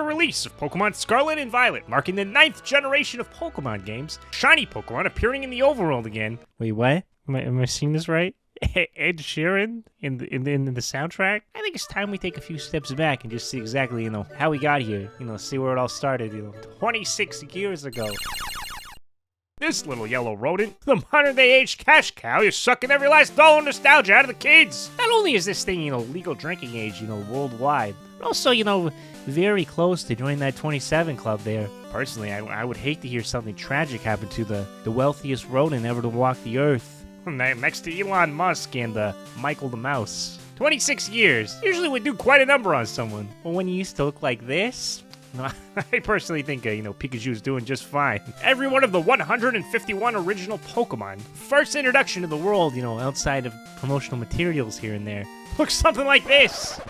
the release of Pokemon Scarlet and Violet, marking the 9th generation of Pokemon games, shiny Pokemon appearing in the overworld again. Wait, what? Am I seeing this right? Ed Sheeran in the soundtrack? I think it's time we take a few steps back and just see exactly, how we got here. See where it all started, 26 years ago. This little yellow rodent, the modern-day age cash cow, is sucking every last dollar of nostalgia out of the kids. Not only is this thing, legal drinking age, worldwide, but also, very close to joining that 27 club there. Personally, I would hate to hear something tragic happen to the wealthiest rodent ever to walk the earth. Next to Elon Musk and Michael the Mouse. 26 years usually would do quite a number on someone. But when you used to look like this, I personally think, Pikachu's doing just fine. Every one of the 151 original Pokemon, first introduction to the world, outside of promotional materials here and there, looks something like this.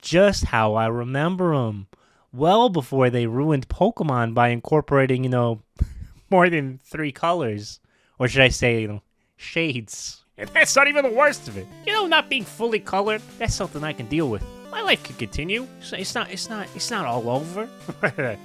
Just how I remember them. Well before they ruined Pokemon by incorporating, more than 3 colors. Or should I say, shades. And that's not even the worst of it. Not being fully colored, that's something I can deal with. My life could continue. It's not all over.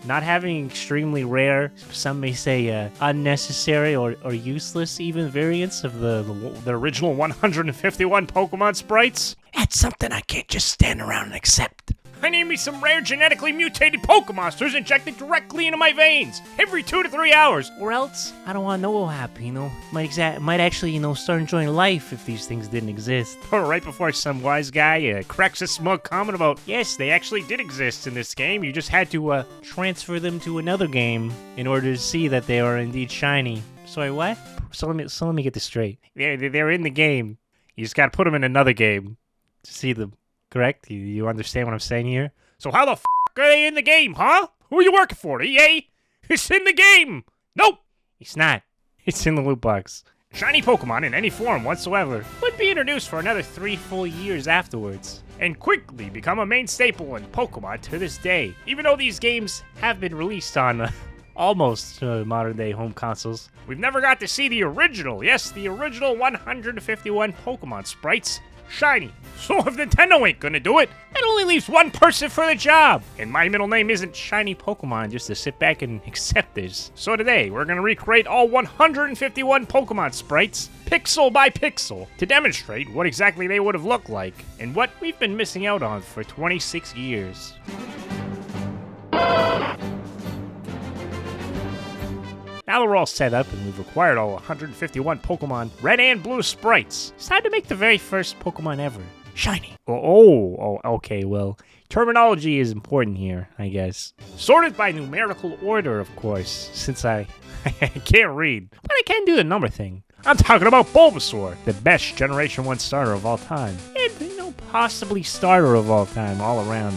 Not having extremely rare, some may say unnecessary or useless even variants of the original 151 Pokemon sprites. That's something I can't just stand around and accept. I need me some rare genetically mutated Pokemonsters injected directly into my veins every 2 to 3 hours. Or else, I don't want to know what happened, Might actually, start enjoying life if these things didn't exist. Or right before some wise guy cracks a smug comment about, yes, they actually did exist in this game. You just had to transfer them to another game in order to see that they are indeed shiny. Sorry, what? So let me get this straight. They're in the game. You just gotta put them in another game to see them. Correct? You understand what I'm saying here? So how the f*** are they in the game, huh? Who are you working for, EA? It's in the game! Nope! It's not. It's in the loot box. Shiny Pokemon in any form whatsoever would be introduced for another 3 full years afterwards, and quickly become a main staple in Pokemon to this day. Even though these games have been released on almost modern-day home consoles, we've never got to see the original, yes, the original 151 Pokemon sprites shiny. So if Nintendo ain't gonna do it, it only leaves one person for the job. And my middle name isn't Shiny Pokemon just to sit back and accept this. So today, we're gonna recreate all 151 Pokemon sprites, pixel by pixel, to demonstrate what exactly they would have looked like, and what we've been missing out on for 26 years. Now that we're all set up and we've acquired all 151 Pokemon Red and Blue sprites, it's time to make the very first Pokemon ever. Shiny. Oh, okay, well, terminology is important here, I guess. Sorted by numerical order, of course, since I can't read, but I can do the number thing. I'm talking about Bulbasaur, the best Generation 1 starter of all time. And, possibly starter of all time, all around.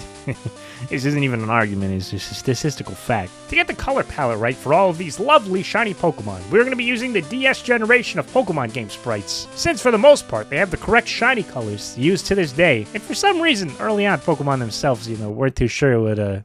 This isn't even an argument, it's just a statistical fact. To get the color palette right for all of these lovely shiny Pokemon, we're going to be using the DS generation of Pokemon game sprites, since for the most part they have the correct shiny colors used to this day, and for some reason early on Pokemon themselves, weren't too sure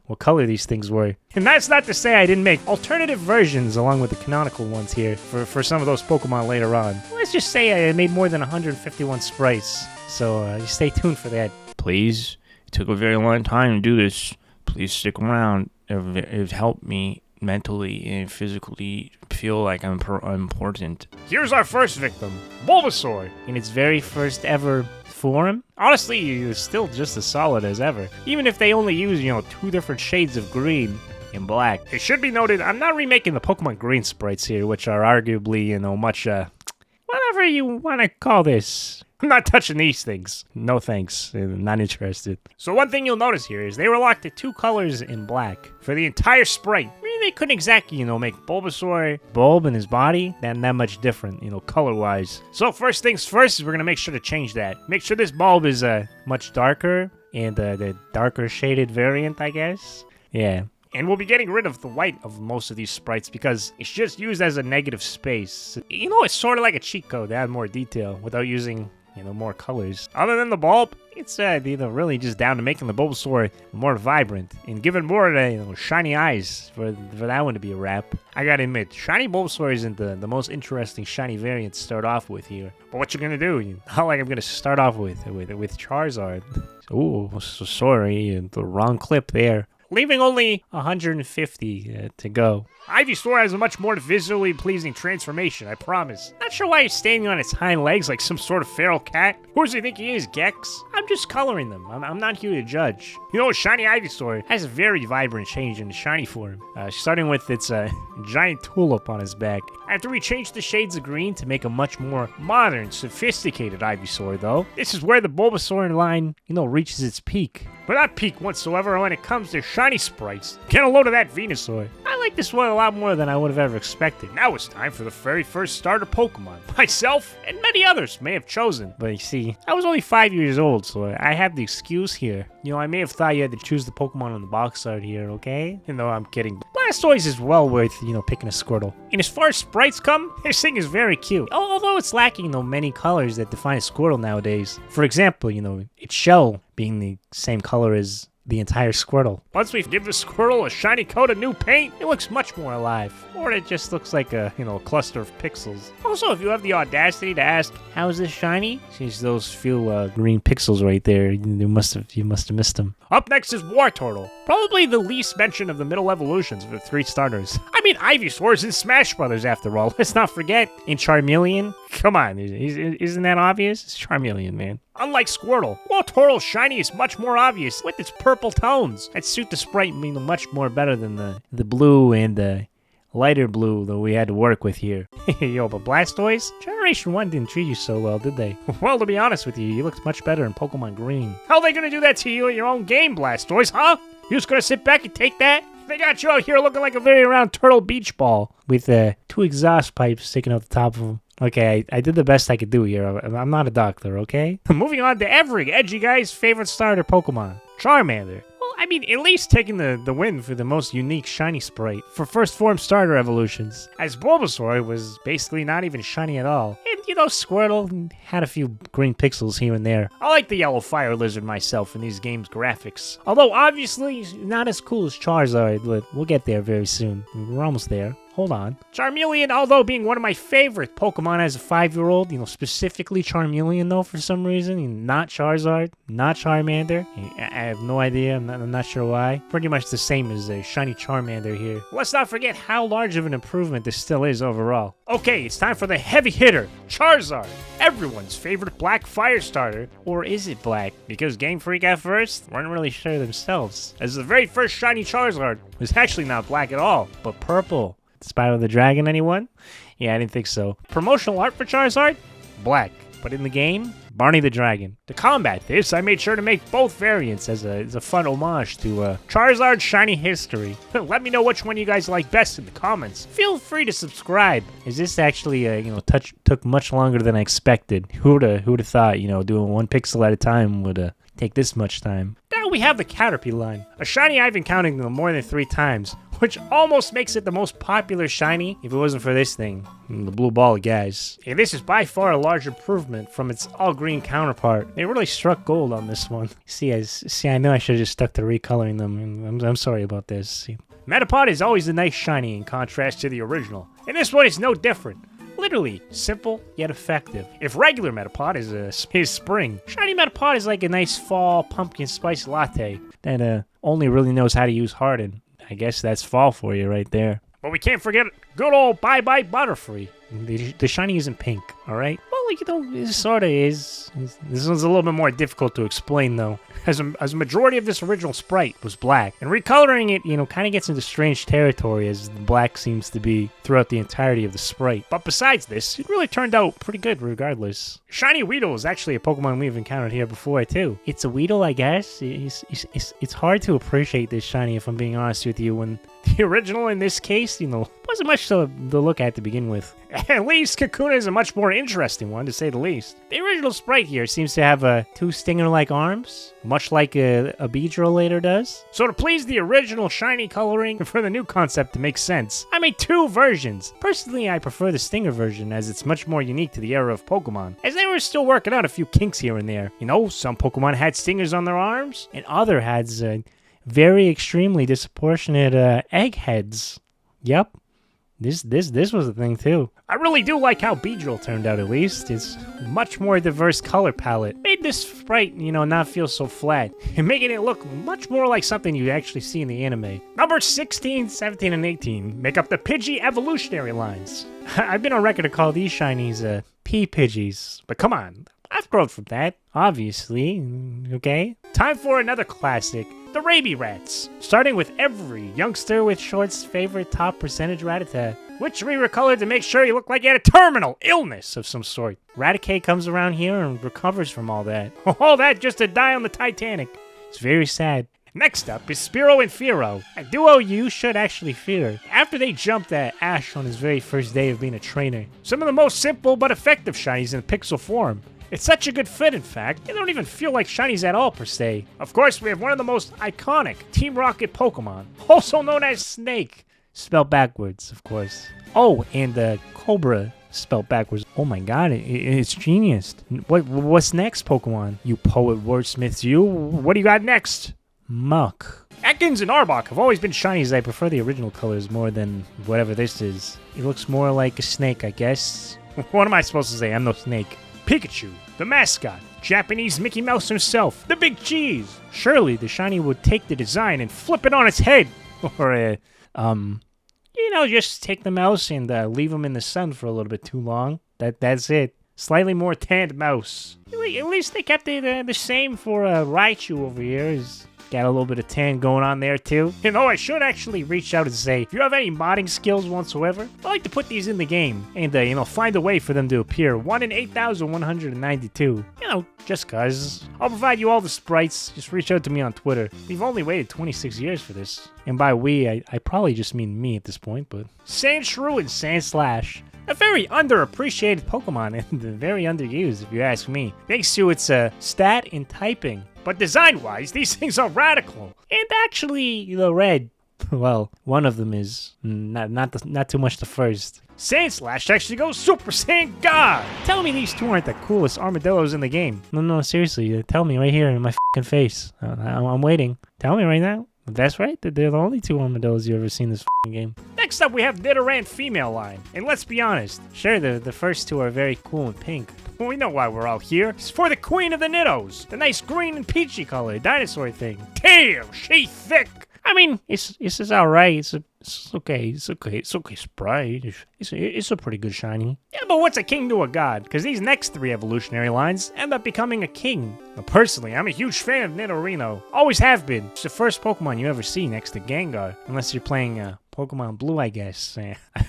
what color these things were. And that's not to say I didn't make alternative versions along with the canonical ones here for some of those Pokemon later on. Let's just say I made more than 151 sprites, so stay tuned for that. Please. It took a very long time to do this. Please stick around. It helped me mentally and physically feel like I'm important. Here's our first victim, Bulbasaur. In its very first ever form. Honestly, it's still just as solid as ever. Even if they only use, 2 different shades of green and black. It should be noted, I'm not remaking the Pokemon Green sprites here, which are arguably, much, whatever you want to call this. I'm not touching these things. No thanks. I'm not interested. So one thing you'll notice here is they were locked to 2 colors in black for the entire sprite. Really, they couldn't exactly, make Bulbasaur, Bulb, and his body that much different, color-wise. So first things first is we're going to make sure to change that. Make sure this bulb is much darker and the darker shaded variant, I guess. Yeah. And we'll be getting rid of the white of most of these sprites because it's just used as a negative space. It's sort of like a cheat code to add more detail without using more colors. Other than the bulb, it's really just down to making the Bulbasaur more vibrant and giving more shiny eyes for that one to be a wrap. I gotta admit, shiny Bulbasaur isn't the most interesting shiny variant to start off with here. But what you gonna do? Not like I'm gonna start off with Charizard. Ooh, so sorry, the wrong clip there. Leaving only 150 to go. Ivysaur has a much more visually pleasing transformation, I promise. Not sure why he's standing on its hind legs like some sort of feral cat. Who does he think he is, Gex? I'm just coloring them. I'm not here to judge. Shiny Ivysaur has a very vibrant change in the shiny form, starting with its giant tulip on his back. After we changed the shades of green to make a much more modern, sophisticated Ivysaur, though, this is where the Bulbasaur line, reaches its peak. But not peak whatsoever when it comes to shiny sprites. Get a load of that Venusaur. I like this one a lot more than I would have ever expected. Now it's time for the very first starter Pokemon. Myself and many others may have chosen. But you see, I was only 5 years old, so I have the excuse here. I may have thought you had to choose the Pokemon on the box art here, okay? No, I'm kidding. Blastoise is well worth, picking a Squirtle. And as far as sprites come, this thing is very cute. Although it's lacking, many colors that define a Squirtle nowadays. For example, its shell being the same color as the entire Squirtle. Once we give the Squirtle a shiny coat of new paint, it looks much more alive. Or it just looks like a, cluster of pixels. Also, if you have the audacity to ask, how is this shiny? Since those few green pixels right there, you must have missed them. Up next is Wartortle. Probably the least mentioned of the middle evolutions of the 3 starters. I mean, Ivysaur is in Smash Brothers after all. Let's not forget. In Charmeleon. Come on, isn't that obvious? It's Charmeleon, man. Unlike Squirtle, Wartortle's shiny is much more obvious with its purple tones that suit the sprite much more better than the blue and the lighter blue that we had to work with here. But Blastoise? Generation 1 didn't treat you so well, did they? Well, to be honest with you looked much better in Pokemon Green. How are they gonna do that to you in your own game, Blastoise, huh? You just gonna sit back and take that? They got you out here looking like a very round turtle beach ball with 2 exhaust pipes sticking out the top of them. Okay, I did the best I could do here. I'm not a doctor, okay? Moving on to every edgy guy's favorite starter Pokemon, Charmander. Well, I mean, at least taking the win for the most unique shiny sprite for first form starter evolutions, as Bulbasaur was basically not even shiny at all. And, Squirtle had a few green pixels here and there. I like the yellow fire lizard myself in these games' graphics. Although, obviously, not as cool as Charizard, but we'll get there very soon. We're almost there. Hold on. Charmeleon, although being one of my favorite Pokemon as a 5-year-old, specifically Charmeleon though for some reason, not Charizard, not Charmander. I have no idea, I'm not sure why. Pretty much the same as a shiny Charmander here. Let's not forget how large of an improvement this still is overall. Okay, it's time for the heavy hitter, Charizard. Everyone's favorite black fire starter. Or is it black? Because Game Freak at first weren't really sure themselves, as the very first shiny Charizard was actually not black at all, but purple. Spyro the Dragon, anyone? Yeah, I didn't think so. Promotional art for Charizard? Black. But in the game? Barney the Dragon. To combat this, I made sure to make both variants as a fun homage to Charizard's shiny history. Let me know which one you guys like best in the comments. Feel free to subscribe, as this actually, took much longer than I expected. Who'd have thought, doing 1 pixel at a time would take this much time. Now we have the Caterpie line, a shiny I've encountered more than 3 times, which almost makes it the most popular shiny if it wasn't for this thing, the blue ball of gas. And this is by far a large improvement from its all-green counterpart. They really struck gold on this one. See, I know I should have just stuck to recoloring them. I'm sorry about this. See. Metapod is always a nice shiny in contrast to the original, and this one is no different. Literally, simple yet effective. If regular Metapod is spring, shiny Metapod is like a nice fall pumpkin spice latte that only really knows how to use Harden. I guess that's fall for you right there. But we can't forget good old Bye-Bye Butterfree. The shiny isn't pink, alright? Well, it sort of is. This one's a little bit more difficult to explain, though, as a majority of this original sprite was black. And recoloring it, kind of gets into strange territory, as the black seems to be throughout the entirety of the sprite. But besides this, it really turned out pretty good regardless. Shiny Weedle is actually a Pokemon we've encountered here before, too. It's a Weedle, I guess. It's hard to appreciate this shiny, if I'm being honest with you, when the original in this case, wasn't wasn't much to look at to begin with. At least Kakuna is a much more interesting one, to say the least. The original sprite here seems to have 2 stinger-like arms, much like a Beedrill later does. So to please the original shiny coloring, and for the new concept to make sense, I made 2 versions. Personally, I prefer the stinger version, as it's much more unique to the era of Pokemon, as they were still working out a few kinks here and there. You know, some Pokemon had stingers on their arms, and other had very extremely disproportionate egg heads. Yep. This was a thing too. I really do like how Beedrill turned out, at least. It's much more diverse color palette. Made this sprite, not feel so flat. And making it look much more like something you actually see in the anime. Number 16, 17, and 18 make up the Pidgey evolutionary lines. I've been on record to call these shinies P-Pidgeys. But come on, I've grown from that, obviously, okay? Time for another classic, the Raby Rats. Starting with every youngster with Short's favorite top percentage Rattata, which we recolored to make sure he looked like he had a terminal illness of some sort. Raticate comes around here and recovers from all that. All that just to die on the Titanic. It's very sad. Next up is Spearow and Fearow, a duo you should actually fear, after they jumped at Ash on his very first day of being a trainer. Some of the most simple but effective shinies in pixel form. It's such a good fit, in fact, they don't even feel like shinies at all, per se. Of course, we have one of the most iconic Team Rocket Pokemon, also known as Snake, spelled backwards, of course. Oh, and Cobra, spelled backwards. Oh my god, it's genius. What's next, Pokemon? You poet wordsmiths, you? What do you got next? Muck. Ekans and Arbok have always been shinies. I prefer the original colors more than whatever this is. It looks more like a snake, I guess. What am I supposed to say? I'm no snake. Pikachu, the mascot, Japanese Mickey Mouse himself, the big cheese. Surely the shiny would take the design and flip it on its head. Or, just take the mouse and leave him in the sun for a little bit too long. That's it. Slightly more tanned mouse. At least they kept it the same for Raichu over here. He's got a little bit of tan going on there too. I should actually reach out and say, if you have any modding skills whatsoever, I like to put these in the game and find a way for them to appear. 1 in 8,192. Just cause. I'll provide you all the sprites. Just reach out to me on Twitter. We've only waited 26 years for this. And by we, I probably just mean me at this point, but Sandshrew and Sandslash. A very underappreciated Pokemon and very underused, if you ask me. Thanks to its stat and typing. But design-wise, these things are radical. And actually, the red, well, one of them is. Not too much the first. Sandslash actually goes Super Saiyan God! Tell me these 2 aren't the coolest armadillos in the game. No, seriously, tell me right here in my f***ing face. I'm waiting. Tell me right now. If that's right, they're the only 2 armadillos you've ever seen in this f***ing game. Next up, we have Nidoran female line. And let's be honest, sure, the first 2 are very cool and pink. But we know why we're all here. It's for the queen of the Nidos. The nice green and peachy color dinosaur thing. Damn, she thick! I mean, it's alright. It's okay, Sprite. It's a pretty good shiny. Yeah, but what's a king to a god? Because these next 3 evolutionary lines end up becoming a king. Now, personally, I'm a huge fan of Nidorino. Always have been. It's the first Pokemon you ever see next to Gengar. Unless you're playing Pokemon Blue, I guess.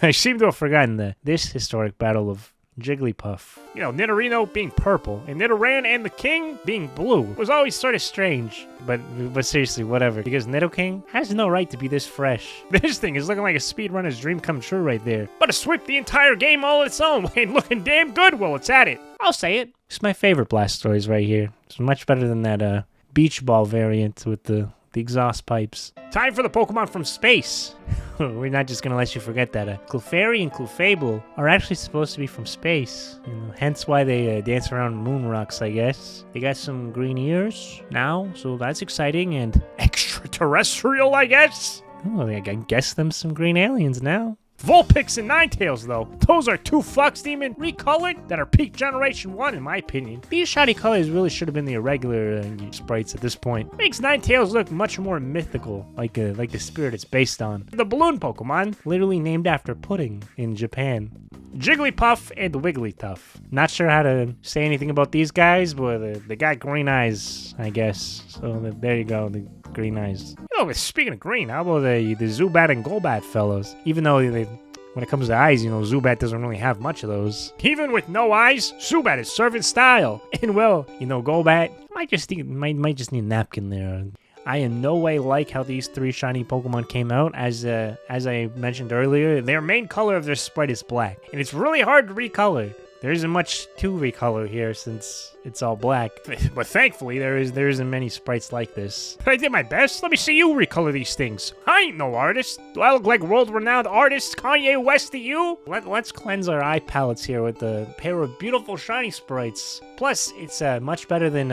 I seem to have forgotten this historic battle of Jigglypuff. Nidorino being purple, and Nidoran and the king being blue was always sort of strange. But seriously, whatever. Because Nidoking has no right to be this fresh. This thing is looking like a speedrunner's dream come true right there. But to sweep the entire game all on its own and looking damn good while it's at it. I'll say it. It's my favorite Blastoise right here. It's much better than that beach ball variant with the exhaust pipes. Time for the Pokemon from space. We're not just gonna let you forget that Clefairy and Clefable are actually supposed to be from space. Hence why they dance around moon rocks, I guess. They got some green ears now, so that's exciting and extraterrestrial, I guess. Oh, I guess them some green aliens now. Vulpix and Ninetales, though. Those are 2 Fox Demon recolored that are peak Generation 1, in my opinion. These shiny colors really should have been the irregular sprites at this point. Makes Ninetales look much more mythical, like the spirit it's based on. The balloon Pokemon, literally named after pudding in Japan. Jigglypuff and Wigglytuff. Not sure how to say anything about these guys, but they got green eyes, I guess. So there you go, the green eyes. Speaking of green, how about the Zubat and Golbat fellows? Even though when it comes to eyes, Zubat doesn't really have much of those. Even with no eyes, Zubat is servant style. And well, Golbat might just need a napkin there. I in no way like how these 3 shiny Pokemon came out. As I mentioned earlier, their main color of their sprite is black, and it's really hard to recolor. There isn't much to recolor here since it's all black. But thankfully, there isn't many sprites like this. But I did my best. Let me see you recolor these things. I ain't no artist. Do I look like world-renowned artist Kanye West to you? Let's cleanse our eye palettes here with a pair of beautiful shiny sprites. Plus, it's much better than,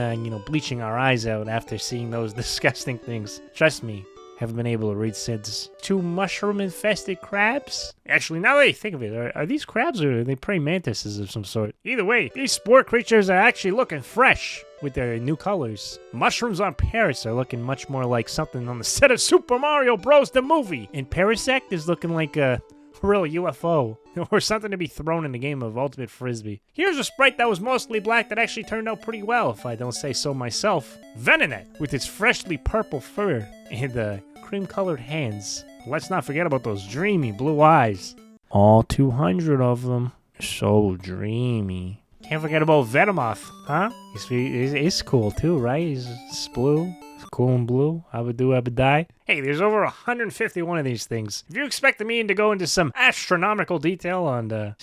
bleaching our eyes out after seeing those disgusting things. Trust me. Haven't been able to read since. 2 mushroom-infested crabs? Actually, now that I think of it, are these crabs or are they praying mantises of some sort? Either way, these spore creatures are actually looking fresh with their new colors. Mushrooms on Paris are looking much more like something on the set of Super Mario Bros. The movie. And Parasect is looking like a real UFO. Or something to be thrown in the game of Ultimate Frisbee. Here's a sprite that was mostly black that actually turned out pretty well, if I don't say so myself. Venonat, with its freshly purple fur and cream-colored hands. Let's not forget about those dreamy blue eyes. All 200 of them. So dreamy. Can't forget about Venomoth, huh? He's cool too, right? He's blue. Cool and blue. I would die. Hey, there's over 151 of these things. If you expected me to go into some astronomical detail on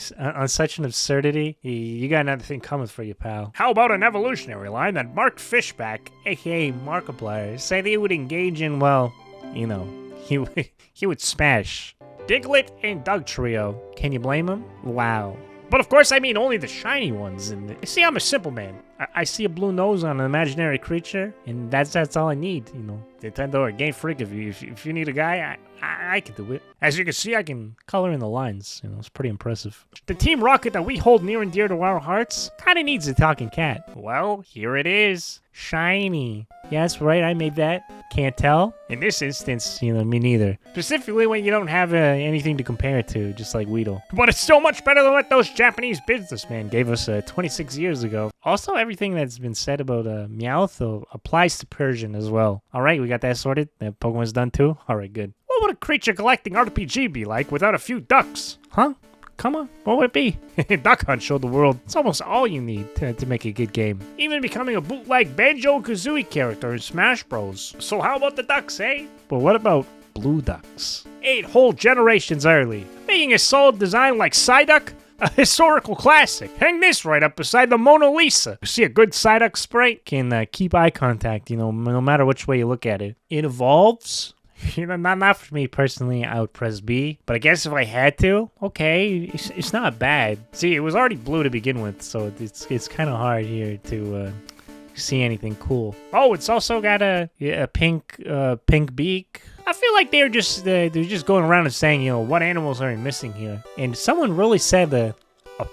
such an absurdity, you got another thing coming for you, pal. How about an evolutionary line that Mark Fishback, aka Markiplier, said he would engage in, well, he would smash. Diglett and Dugtrio. Can you blame him? Wow. But of course, I mean only the shiny ones. And see, I'm a simple man. I see a blue nose on an imaginary creature, and that's all I need. Nintendo or Game Freak. If you need a guy, I can do it. As you can see, I can color in the lines. It's pretty impressive. The Team Rocket that we hold near and dear to our hearts kind of needs a talking cat. Well, here it is. Shiny. Yes, right, I made that. Can't tell. In this instance, me neither. Specifically when you don't have anything to compare it to, just like Weedle. But it's so much better than what those Japanese businessmen gave us 26 years ago. Also, everything that's been said about Meowth applies to Persian as well. Alright, we got that sorted. That Pokemon's done too? Alright, good. What would a creature collecting RPG be like without a few ducks? Huh? Come on, what would it be? Duck Hunt showed the world it's almost all you need to make a good game. Even becoming a bootleg Banjo-Kazooie character in Smash Bros. So how about the ducks, eh? But what about blue ducks? 8 whole generations early. Making a solid design like Psyduck? A historical classic. Hang this right up beside the Mona Lisa. You see a good Psyduck sprite? Can keep eye contact, no matter which way you look at it. It evolves. Not for me personally, I would press B. But I guess if I had to, okay, it's not bad. See, it was already blue to begin with, so it's kind of hard here to see anything cool. Oh, it's also got a pink beak. I feel like they're just going around and saying, what animals are missing here? And someone really said a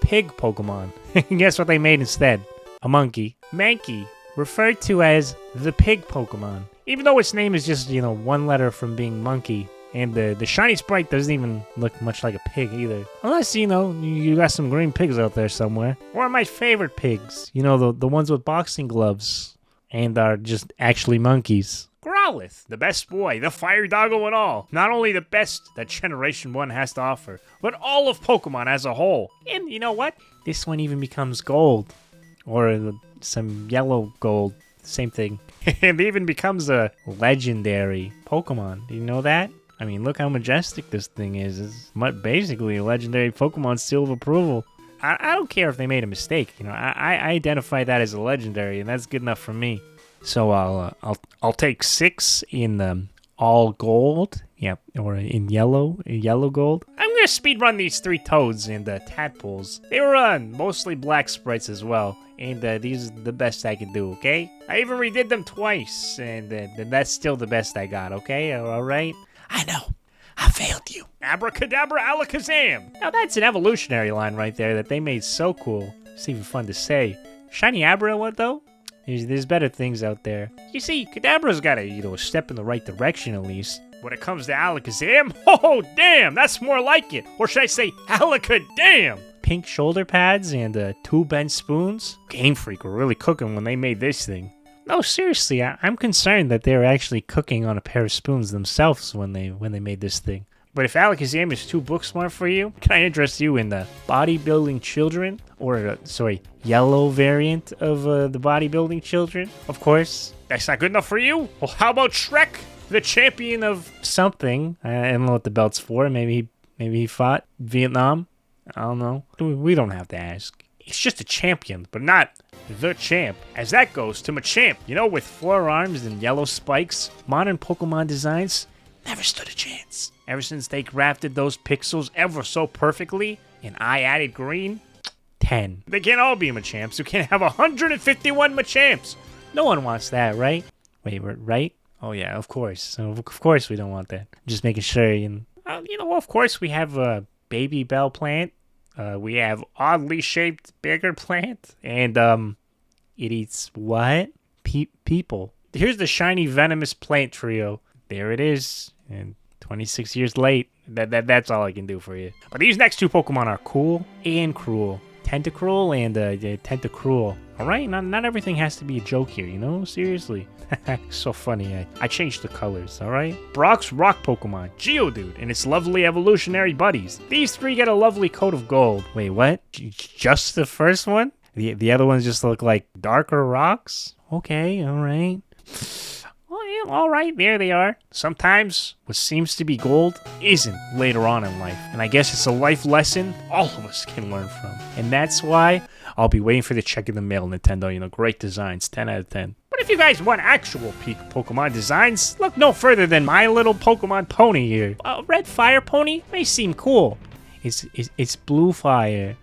pig Pokemon. Guess what they made instead? A monkey. Mankey, referred to as the pig Pokemon. Even though its name is just, one letter from being monkey. And the shiny sprite doesn't even look much like a pig either. Unless, you got some green pigs out there somewhere. Or my favorite pigs. The ones with boxing gloves. And are just actually monkeys. Growlithe, the best boy, the fire doggo and all. Not only the best that Generation 1 has to offer, but all of Pokemon as a whole. And you know what? This one even becomes gold. Or some yellow gold. Same thing. It even becomes a legendary Pokemon. Do you know that? I mean, look how majestic this thing is. It's basically a legendary Pokemon seal of approval. I don't care if they made a mistake. I identify that as a legendary, and that's good enough for me. So I'll take 6 in all gold. Yeah, or in yellow gold. I'm gonna speedrun these 3 toads and tadpoles. They were mostly black sprites as well. And these are the best I can do, okay? I even redid them twice, and that's still the best I got, okay? Alright? I know. I failed you. Abracadabra alakazam! Now that's an evolutionary line right there that they made so cool. It's even fun to say. Shiny Abra, what though? There's better things out there. You see, Kadabra's got a step in the right direction at least. When it comes to Alakazam, oh damn, that's more like it. Or should I say, Alakadam? Pink shoulder pads and 2 bent spoons. Game Freak were really cooking when they made this thing. No, seriously, I'm concerned that they were actually cooking on a pair of spoons themselves when they made this thing. But if Alakazam is too book smart for you, can I interest you in the bodybuilding children? Or, yellow variant of the bodybuilding children? Of course, That's not good enough for you? Well, how about Shrek, the champion of something? I don't know what the belt's for. Maybe he fought Vietnam. I don't know. We don't have to ask. He's just a champion, but not the champ. As that goes to Machamp. You know, with 4 arms and yellow spikes, modern Pokemon designs never stood a chance. Ever since they crafted those pixels ever so perfectly, and I added green, 10. They can't all be Machamps. You can't have 151 Machamps. No one wants that, right? Wait, right? Oh yeah, of course. So of course we don't want that. Just making sure. You know, of course we have a baby bell plant. We have oddly shaped bigger plant, and it eats what? People. Here's the shiny venomous plant trio. There it is. And 26 years late. That's all I can do for you. But these next 2 Pokemon are cool and cruel. Tentacruel and Tentacruel. Alright, not everything has to be a joke here, you know? Seriously. So funny. I changed the colors, alright? Brock's rock Pokemon, Geodude, and its lovely evolutionary buddies. These 3 get a lovely coat of gold. Wait, what? Just the first one? The other ones just look like darker rocks? Okay, alright. Alright, there they are. Sometimes what seems to be gold isn't later on in life. And I guess it's a life lesson all of us can learn from. And that's why I'll be waiting for the check in the mail, Nintendo. You know, great designs, 10 out of 10. But if you guys want actual peak Pokemon designs, look no further than My Little Pokemon Pony here. A red fire pony may seem cool. It's blue fire.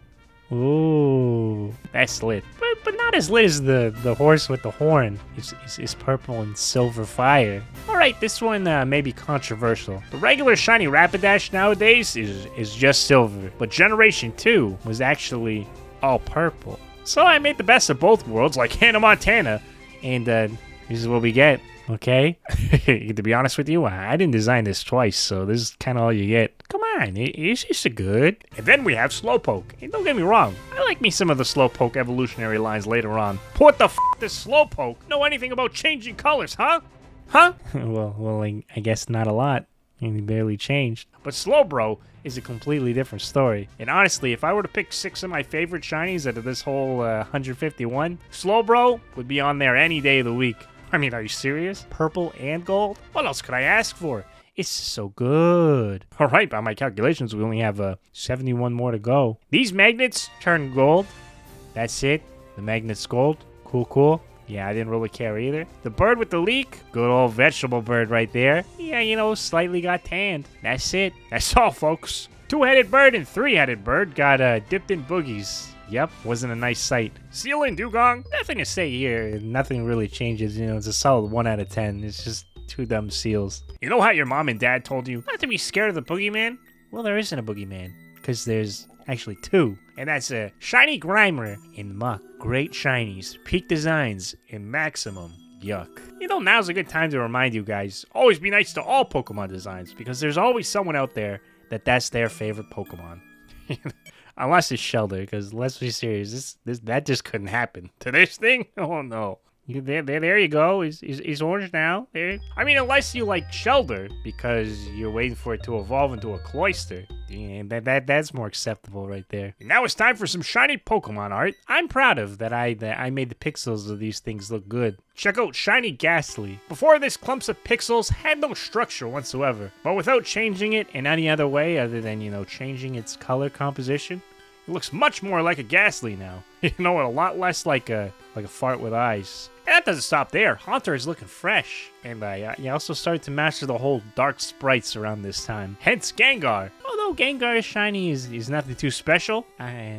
Ooh, that's lit. But not as lit as the horse with the horn. It's purple and silver fire. Alright, this one may be controversial. The regular shiny Rapidash nowadays is just silver. But Generation 2 was actually all purple. So I made the best of both worlds like Hannah Montana. And this is what we get. Okay? To be honest with you, I didn't design this twice, so this is kind of all you get. Come on, it's just good. And then we have Slowpoke. And don't get me wrong, I like me some of the Slowpoke evolutionary lines later on. What the f*** does Slowpoke know anything about changing colors, huh? Huh? well, I guess not a lot. I mean, he barely changed. But Slowbro is a completely different story. And honestly, if I were to pick 6 of my favorite shinies out of this whole 151, Slowbro would be on there any day of the week. I mean, are you serious? Purple and gold? What else could I ask for? It's so good. Alright, by my calculations, we only have 71 more to go. These magnets turn gold. That's it. The magnet's gold. Cool. Yeah, I didn't really care either. The bird with the leak. Good old vegetable bird right there. Yeah, you know, slightly got tanned. That's it. That's all, folks. 2-headed bird and 3-headed bird got dipped in boogies. Yep, wasn't a nice sight. Seal and Dugong, nothing to say here. Nothing really changes, you know, it's a solid 1 out of 10. It's just 2 dumb seals. You know how your mom and dad told you not to be scared of the boogeyman? Well, there isn't a boogeyman, because there's actually 2. And that's a Shiny Grimer and Muck. Great shinies, peak designs, and maximum yuck. You know, now's a good time to remind you guys, always be nice to all Pokemon designs, because there's always someone out there that's their favorite Pokemon. Unless it's Shelter, because let's be serious, that just couldn't happen. To this thing? Oh no. There you go. He's orange now. There. I mean, unless you like Shelter, because you're waiting for it to evolve into a Cloyster. Yeah, that's more acceptable right there. And now it's time for some shiny Pokemon art. I'm proud of that I made the pixels of these things look good. Check out Shiny Ghastly. Before this, clumps of pixels had no structure whatsoever. But without changing it in any other way other than, you know, changing its color composition, it looks much more like a Ghastly now. You know, a lot less like a fart with eyes. And that doesn't stop there. Haunter is looking fresh. And I also started to master the whole dark sprites around this time. Hence Gengar. Although Gengar shiny is nothing too special,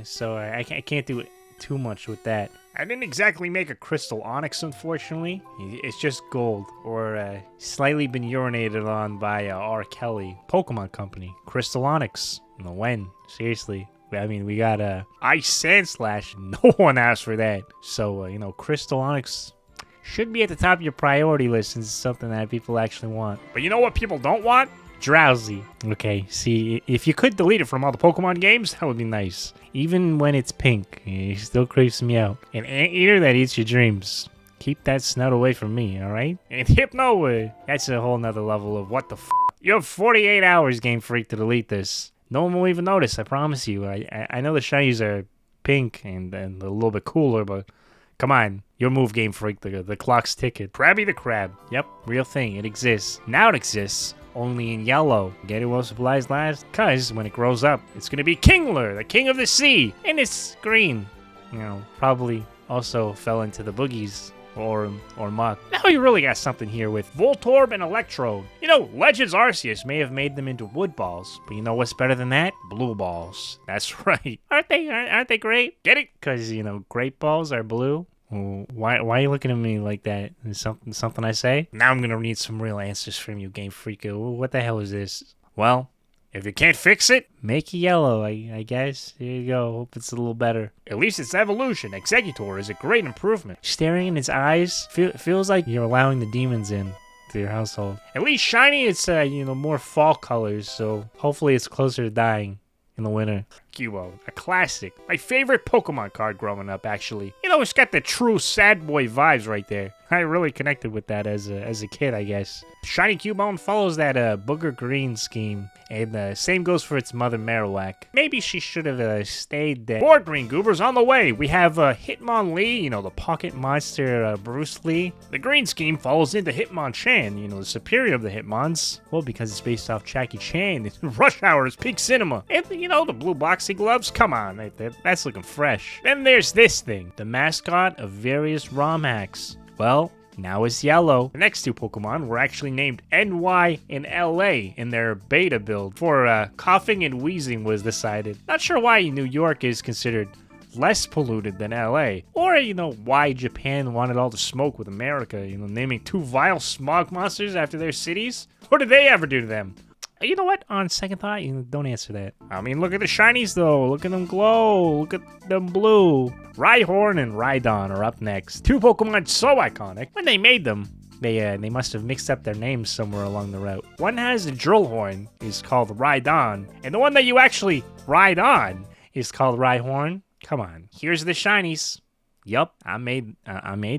so I can't do too much with that. I didn't exactly make a crystal Onix, unfortunately. It's just gold, or slightly been urinated on by R. Kelly, Pokemon Company. Crystal Onix. No when. Seriously. I mean, we got Ice Sandslash. No one asked for that. So, you know, Crystal Onix should be at the top of your priority list since it's something that people actually want. But you know what people don't want? Drowsy. Okay, see, if you could delete it from all the Pokemon games, that would be nice. Even when it's pink, it still creeps me out. An anteater that eats your dreams. Keep that snout away from me, alright? And Hypno, that's a whole nother level of what the f***. You have 48 hours, Game Freak, to delete this. No one will even notice, I promise you. I know the shinies are pink and a little bit cooler, but Come on. Your move, Game Freak. The clock's ticking. Krabby the Crab. Yep, real thing. It exists. Now it exists. Only in yellow. Get it while supplies last? Because when it grows up, it's going to be Kingler, the king of the sea. And it's green. You know, probably also fell into the boogies. Or muck. Now you really got something here with Voltorb and Electrode. You know, Legends Arceus may have made them into wood balls, but you know what's better than that? Blue balls. That's right. Aren't they great? Get it? Because, you know, great balls are blue. Why are you looking at me like that? Is something I say? Now I'm gonna need some real answers from you, Game Freak. What the hell is this? Well, if you can't fix it, make it yellow, I guess. Here you go. Hope it's a little better. At least its evolution, Exeggutor, is a great improvement. Staring in its eyes feels like you're allowing the demons in to your household. At least shiny, it's you know, more fall colors, so hopefully it's closer to dying in the winter. Cubo, a classic. My favorite Pokemon card growing up, actually. You know, it's got the true sad boy vibes right there. I really connected with that as a kid, I guess. Shiny Cubone follows that Booger Green scheme, and same goes for its mother Marowak. Maybe she should have stayed there. More Green Goobers on the way. We have Hitmonlee, you know, the pocket monster Bruce Lee. The green scheme follows into Hitmonchan, you know, the superior of the Hitmons. Well, because it's based off Jackie Chan. Rush Hour is peak cinema. And, you know, the blue boxy gloves, come on, that's looking fresh. Then there's this thing, the mascot of various ROM hacks. Well, now it's yellow. The next two Pokemon were actually named NY and LA in their beta build for coughing and wheezing was decided. Not sure why New York is considered less polluted than LA. Or, you know, why Japan wanted all the smoke with America, you know, naming two vile smog monsters after their cities. What did they ever do to them? You know what? On second thought, you know, don't answer that. I mean, look at the shinies, though. Look at them glow. Look at them blue. Rhyhorn and Rhydon are up next. Two Pokemon so iconic. When they made them, they must have mixed up their names somewhere along the route. One has a drill horn, is called Rhydon, and the one that you actually ride on is called Rhyhorn. Come on. Here's the shinies. Yup, I made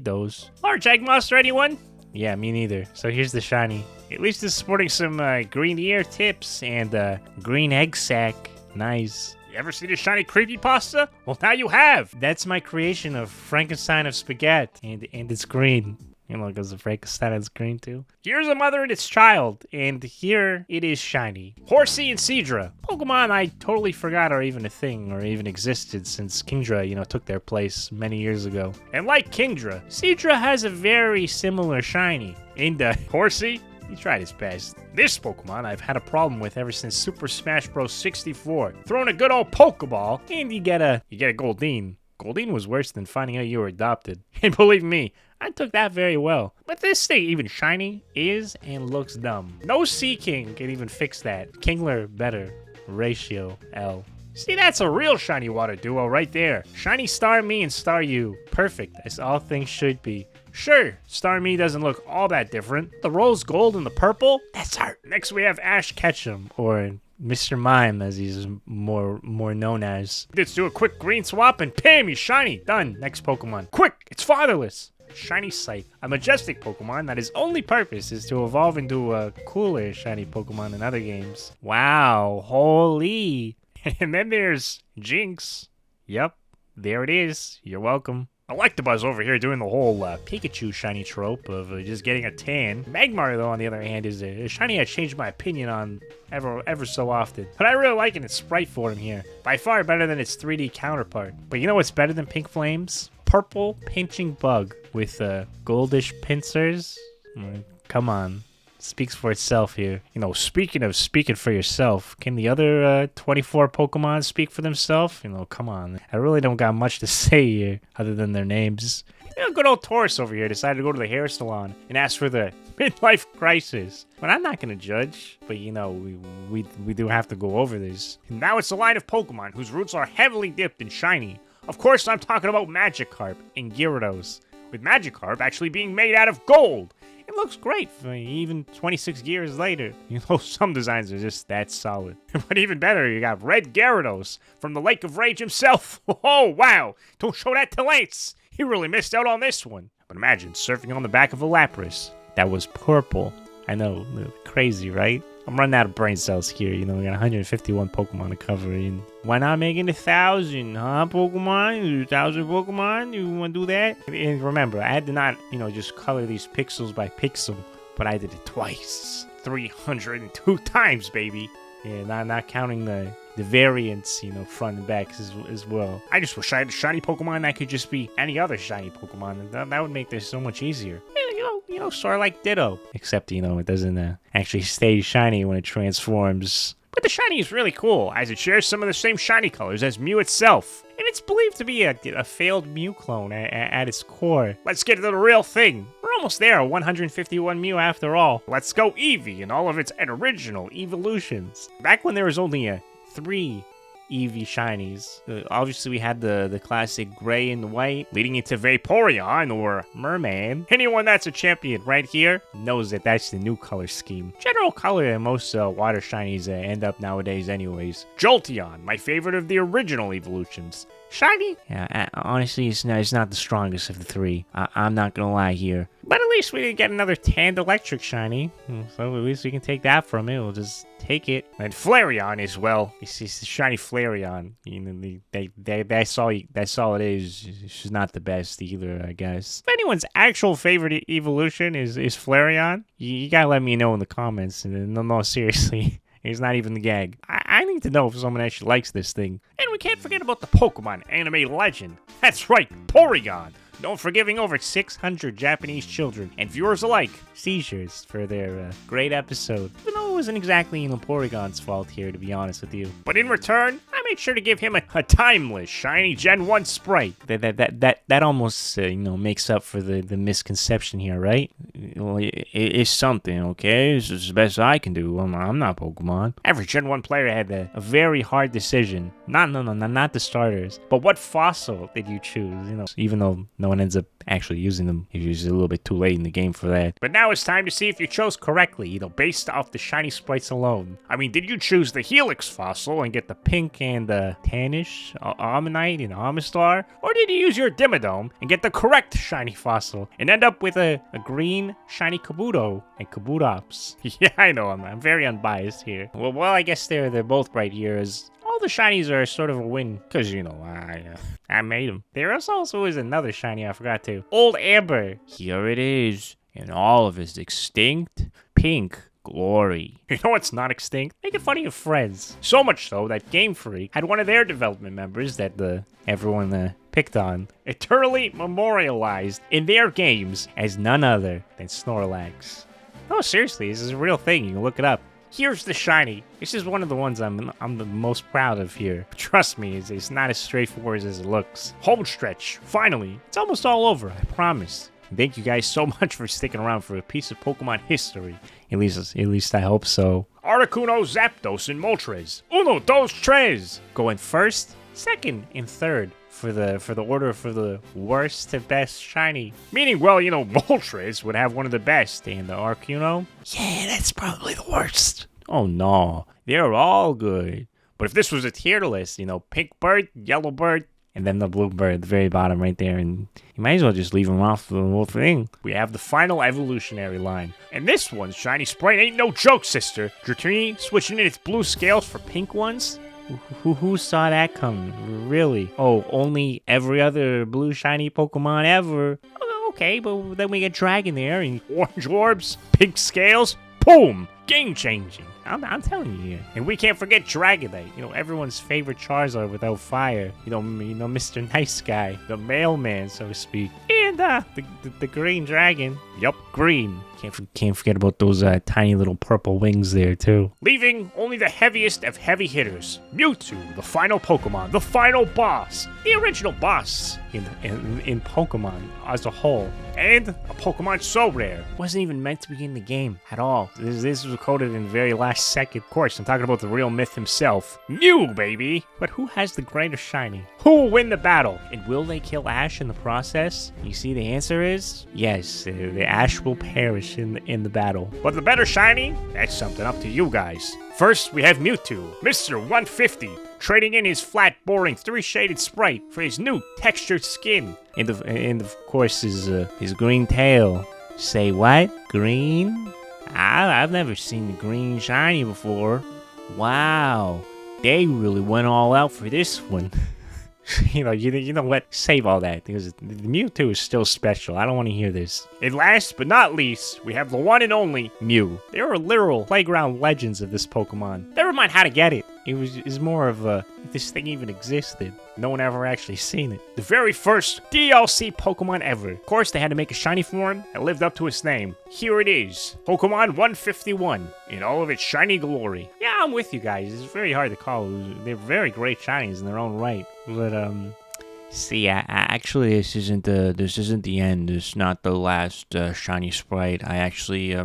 those. Large egg monster, anyone? Yeah, me neither. So here's the shiny. At least it's sporting some green ear tips and green egg sac. Nice. You ever seen a shiny creepypasta? Well, now you have. That's my creation of Frankenstein of spaghetti, and it's green. You know, because the Frankenstein is green too. Here's a mother and its child, and here it is shiny. Horsey and Seadra. Pokemon I totally forgot are even a thing or even existed since Kingdra, you know, took their place many years ago. And like Kingdra, Seadra has a very similar shiny. And Horsey, he tried his best. This Pokemon I've had a problem with ever since Super Smash Bros. 64. Throwing a good old Pokeball, and you get a Goldeen. Goldeen was worse than finding out you were adopted. And believe me, I took that very well. But this thing, even shiny, is and looks dumb. No Sea King can even fix that. Kingler better. Ratio L. See, that's a real shiny water duo right there. Shiny Starmie and Staryu. Perfect, as all things should be. Sure, Starmie doesn't look all that different. The rose gold and the purple, that's art. Next we have Ash Ketchum, or Mr. Mime as he's more known as. Let's do a quick green swap and bam, he's shiny. Done. Next Pokemon. Quick, it's Fatherless. Shiny Scythe, a majestic Pokemon that his only purpose is to evolve into a cooler shiny Pokemon in other games. Wow, holy. And then there's Jinx. Yep, there it is. You're welcome. Electabuzz over here doing the whole Pikachu shiny trope of just getting a tan. Magmar, though, on the other hand, is a shiny I changed my opinion on ever so often. But I really like it in its sprite form here. By far better than its 3D counterpart. But you know what's better than Pink Flames? Purple Pinching Bug with goldish pincers. Come on. Speaks for itself here. You know, speaking of speaking for yourself, can the other 24 Pokemon speak for themselves? You know, come on. I really don't got much to say here other than their names. You know, good old Taurus over here decided to go to the hair salon and ask for the midlife crisis. But I'm not going to judge. But, you know, we do have to go over this. And now it's a line of Pokemon whose roots are heavily dipped in shiny. Of course, I'm talking about Magikarp and Gyarados, with Magikarp actually being made out of gold. It looks great for even 26 years later. You know, some designs are just that solid. But even better, you got Red Gyarados from the Lake of Rage himself. Oh, wow. Don't show that to Lance. He really missed out on this one. But imagine surfing on the back of a Lapras that was purple. I know, crazy, right? I'm running out of brain cells here. You know, we got 151 Pokemon to cover. And why not make it 1,000, huh, Pokemon? 1,000 Pokemon? You want to do that? And remember, I had to not, just color these pixels by pixel, but I did it twice. 302 times, baby. Yeah, not counting the variants, front and back as well. I just wish I had a shiny Pokemon that could just be any other shiny Pokemon. And that would make this so much easier. Sort of like Ditto. Except, it doesn't actually stay shiny when it transforms. But the shiny is really cool, as it shares some of the same shiny colors as Mew itself. And it's believed to be a failed Mew clone at its core. Let's get to the real thing. We're almost there, 151 Mew after all. Let's go Eevee and all of its original evolutions. Back when there was only 3 Eevee shinies. Obviously, we had the classic gray and white, leading into Vaporeon or Merman. Anyone that's a champion right here knows that that's the new color scheme. General color that most water shinies end up nowadays anyways. Jolteon, my favorite of the original evolutions. Shiny? Yeah, honestly, it's not the strongest of the 3. I'm not gonna lie here. But at least we didn't get another Tand Electric shiny. So at least we can take that from it. We'll just take it. And Flareon as well. It's the shiny Flareon. That's all it is. She's not the best either, I guess. If anyone's actual favorite evolution is Flareon, you gotta let me know in the comments. And no, seriously. It's not even the gag. I need to know if someone actually likes this thing. And we can't forget about the Pokemon anime legend. That's right, Porygon. Known for giving over 600 Japanese children and viewers alike seizures for their great episode. Even though it wasn't exactly Porygon's fault here, to be honest with you. But in return, I made sure to give him a timeless, shiny Gen 1 Sprite. That almost, makes up for the misconception here, right? Well, it's something, okay? It's the best I can do. I'm not Pokemon. Every Gen 1 player had a very hard decision. Not the starters. But what fossil did you choose? Even though no one ends up actually using them. It's usually a little bit too late in the game for that. But now it's time to see if you chose correctly, based off the shiny sprites alone. I mean, did you choose the Helix fossil and get the pink and the tannish, Ammonite and Amistar? Or did you use your Dimmadome and get the correct shiny fossil and end up with a green shiny Kabuto and Kabutops? Yeah, I know, I'm very unbiased here. Well, I guess they're both right here as all the shinies are sort of a win, because, I made them. There also is another shiny I forgot to. Old Amber. Here it is, in all of its extinct pink glory. You know what's not extinct? Making fun of your friends. So much so that Game Freak had one of their development members that everyone picked on eternally memorialized in their games as none other than Snorlax. No, seriously, this is a real thing. You can look it up. Here's the shiny. This is one of the ones I'm the most proud of here. Trust me, it's not as straightforward as it looks. Home stretch. Finally. It's almost all over, I promise. Thank you guys so much for sticking around for a piece of Pokemon history. At least I hope so. Articuno, Zapdos, and Moltres. Uno, dos, tres. Going first, second, and third for the order for the worst to best shiny. Meaning, Moltres would have one of the best, and the Articuno, yeah, that's probably the worst. Oh no, they're all good. But if this was a tier list, pink bird, yellow bird, and then the blue bird at the very bottom right there, and you might as well just leave them off the whole thing. We have the final evolutionary line. And this one's shiny sprite ain't no joke, sister. Dratini switching in its blue scales for pink ones? Who saw that coming? Really? Oh, only every other blue shiny Pokemon ever. Okay, but then we get Dragon there, and orange orbs, pink scales, boom! Game changing. I'm telling you here. And we can't forget Dragonite. Everyone's favorite Charizard without fire. Mr. Nice Guy. The mailman, so to speak. And the green dragon. Yup, green. Can't forget about those tiny little purple wings there, too. Leaving only the heaviest of heavy hitters. Mewtwo, the final Pokemon. The final boss. The original boss in Pokemon as a whole. And a Pokemon so rare. Wasn't even meant to be in the game at all. This was coded in the very last second. Of course, I'm talking about the real myth himself. Mew, baby! But who has the greater shiny? Who will win the battle? And will they kill Ash in the process? You see, the answer is yes. The Ash will perish in the battle. But the better shiny? That's something up to you guys. First, we have Mewtwo, Mr. 150, trading in his flat, boring, 3-shaded sprite for his new textured skin. And of course, his green tail. Say what? Green? I've never seen the green shiny before. Wow, they really went all out for this one. You know what? Save all that because the Mewtwo is still special. I don't want to hear this. And last but not least, we have the one and only Mew. There are literal playground legends of this Pokemon. Never mind how to get it. It's more of a, if this thing even existed. No one ever actually seen it. The very first DLC Pokemon ever. Of course, they had to make a shiny form that lived up to its name. Here it is, Pokemon 151, in all of its shiny glory. Yeah, I'm with you guys. It's very hard to call. They're very great shinies in their own right. But see, actually, this isn't the end. It's not the last shiny sprite. I actually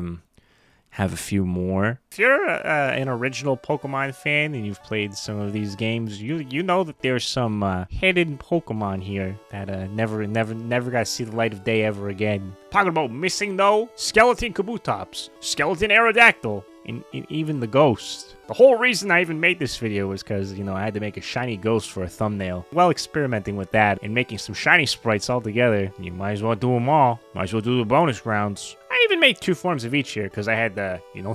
have a few more. If you're an original Pokemon fan and you've played some of these games, you know that there's some hidden Pokemon here that never got to see the light of day ever again. Talking about missing though, Skeleton Kabutops, Skeleton Aerodactyl, and even the Ghost. The whole reason I even made this video was because, you know, I had to make a shiny ghost for a thumbnail. While experimenting with that and making some shiny sprites all together, you might as well do them all. Might as well do the bonus rounds. I even made 2 forms of each here because I had,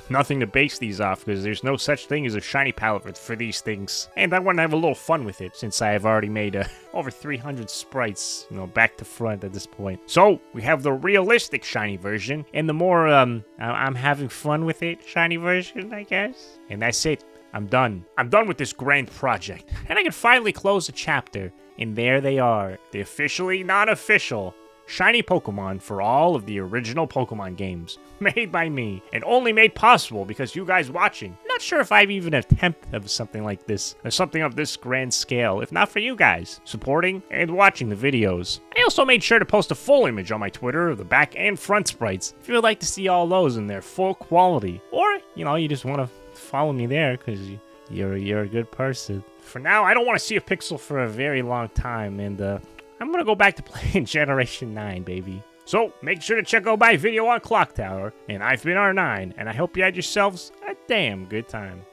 nothing to base these off because there's no such thing as a shiny palette for these things. And I want to have a little fun with it since I have already made over 300 sprites, back to front at this point. So, we have the realistic shiny version and the more, I'm having fun with it shiny version, I guess. And that's it. I'm done. I'm done with this grand project. And I can finally close a chapter. And there they are. The officially non-official shiny Pokemon for all of the original Pokemon games. Made by me. And only made possible because you guys watching. Not sure if I've even attempted of something like this. Or something of this grand scale. If not for you guys. Supporting and watching the videos. I also made sure to post a full image on my Twitter of the back and front sprites. If you would like to see all those in their full quality. Or, you just want to follow me there because you're a good person. For now, I don't want to see a pixel for a very long time, and I'm going to go back to playing Generation 9, baby. So, make sure to check out my video on Clock Tower, and I've been R9, and I hope you had yourselves a damn good time.